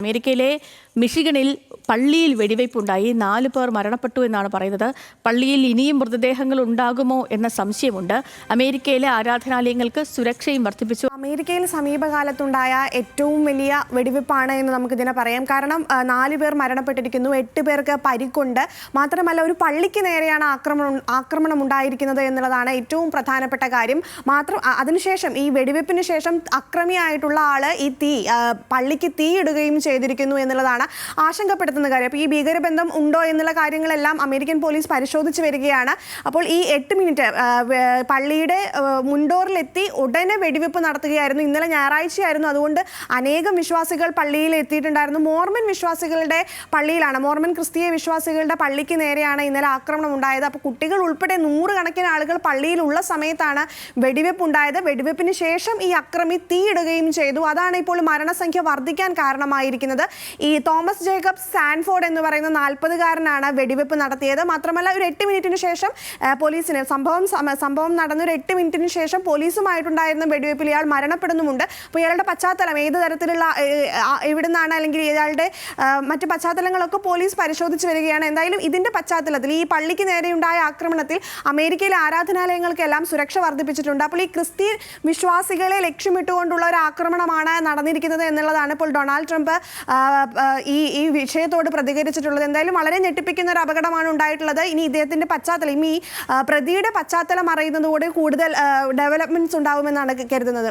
അമേരിക്കയിലെ മിഷിഗണിൽ പള്ളിയിൽ വെടിവയ്പുണ്ടായി 4 പേർ മരണപ്പെട്ടു എന്നാണ് പറയുന്നത്. പള്ളിയിൽ ഇനിയും മൃതദേഹങ്ങൾ ഉണ്ടാകുമോ എന്ന സംശയമുണ്ട്. അമേരിക്കയിലെ ആരാധനാലയങ്ങൾക്ക് സുരക്ഷയും വർദ്ധിപ്പിച്ചു. അമേരിക്കയിൽ സമീപകാലത്തുണ്ടായ ഏറ്റവും വലിയ വെടിവെപ്പാണ് എന്ന് നമുക്കിതിനെ പറയാം. കാരണം 4 പേർ മരണപ്പെട്ടിരിക്കുന്നു, 8 പേർക്ക് പരിക്കുണ്ട്. മാത്രമല്ല ഒരു പള്ളിക്ക് നേരെയാണ് ആക്രമണം ഉണ്ടായിരിക്കുന്നത് എന്നുള്ളതാണ് ഏറ്റവും പ്രധാനപ്പെട്ട കാര്യം. അതിനുശേഷം ഈ വെടിവെപ്പിന് ശേഷം അക്രമിയായിട്ടുള്ള ആള് ഈ പള്ളിക്ക് തീയിടുകയും ചെയ്തിരിക്കുന്നു എന്നുള്ളതാണ് ആശങ്കപ്പെടുത്തുന്ന കാര്യം. അപ്പോൾ ഈ ഭീകരബന്ധം ഉണ്ടോ എന്നുള്ള കാര്യങ്ങളെല്ലാം അമേരിക്കൻ പോലീസ് പരിശോധിച്ച് വരികയാണ്. അപ്പോൾ ഈ 8 മിനിറ്റ് പള്ളിയുടെ മുൻഡോറിലെത്തി ഉടനെ വെടിവെപ്പ് നടത്തുകയായിരുന്നു. ഇന്നലെ ഞായറാഴ്ചയായിരുന്നു. അതുകൊണ്ട് അനേകം വിശ്വാസികൾ പള്ളിയിൽ എത്തിയിട്ടുണ്ടായിരുന്നു. മോർമൻ വിശ്വാസികളുടെ പള്ളിയിലാണ്, മോർമൻ ക്രിസ്തീയ വിശ്വാസികളുടെ പള്ളിക്ക് നേരെയാണ് ഇന്നലെ ആക്രമണം ഉണ്ടായത്. അപ്പോൾ കുട്ടികൾ ഉൾപ്പെടെ 100 കണക്കിന് ആളുകൾ പള്ളിയിലുള്ള സമയത്താണ് വെടിവെപ്പ് ഉണ്ടായത്. വെടിവെപ്പിന് ശേഷം ഈ അക്രമി തീയിടുകയും ചെയ്തു. അതാണ് ഇപ്പോൾ മരണസംഖ്യ വർദ്ധിക്കാൻ കാരണമായിരിക്കുന്നത്. ഈ തോമസ് ജേക്കബ് സാൻഫോർഡ് എന്ന് പറയുന്ന 40-കാരനാണ് വെടിവെപ്പ് നടത്തിയത്. മാത്രമല്ല ഒരു 8 മിനിറ്റിന് ശേഷം പോലീസിന് സംഭവം നടന്ന ഒരു 8 മിനിറ്റിന് ശേഷം പോലീസുമായിട്ടുണ്ടായിരുന്ന വെടിവെപ്പിൽ ഇയാൾ മരണപ്പെടുന്നുമുണ്ട്. അപ്പോൾ ഇയാളുടെ പശ്ചാത്തലം ഏത് തരത്തിലുള്ള എവിടുന്നാണ് അല്ലെങ്കിൽ ഇയാളുടെ മറ്റ് പശ്ചാത്തലങ്ങളൊക്കെ പോലീസ് പരിശോധിച്ച് വരികയാണ്. എന്തായാലും ഇതിന്റെ പശ്ചാത്തലത്തിൽ ഈ പള്ളിക്ക് നേരെയുണ്ടായ ആക്രമണത്തിൽ അമേരിക്കയിലെ ആരാധനാലയങ്ങൾക്കെല്ലാം സുരക്ഷ വർദ്ധിപ്പിച്ചിട്ടുണ്ട്. അപ്പോൾ ഈ ക്രിസ്ത്യൻ വിശ്വാസികളെ ലക്ഷ്യമിട്ടുകൊണ്ടുള്ള ഒരു ആക്രമണമാണ് നടന്നിരിക്കുന്നത് എന്നുള്ളതാണ് ഇപ്പോൾ ഡൊണാൾഡ് ട്രംപ് ഈ വിഷയത്തോട് പ്രതികരിച്ചിട്ടുള്ളത്. എന്തായാലും വളരെ ഞെട്ടിപ്പിക്കുന്ന ഒരു അപകടമാണ് ഉണ്ടായിട്ടുള്ളത്. ഇനി ഇദ്ദേഹത്തിന്റെ പശ്ചാത്തലം, ഈ പ്രതിയുടെ പശ്ചാത്തലം അറിയുന്നതോടെ കൂടുതൽ ഡെവലപ്മെന്റ്സ് ഉണ്ടാവുമെന്നാണ് കരുതുന്നത്.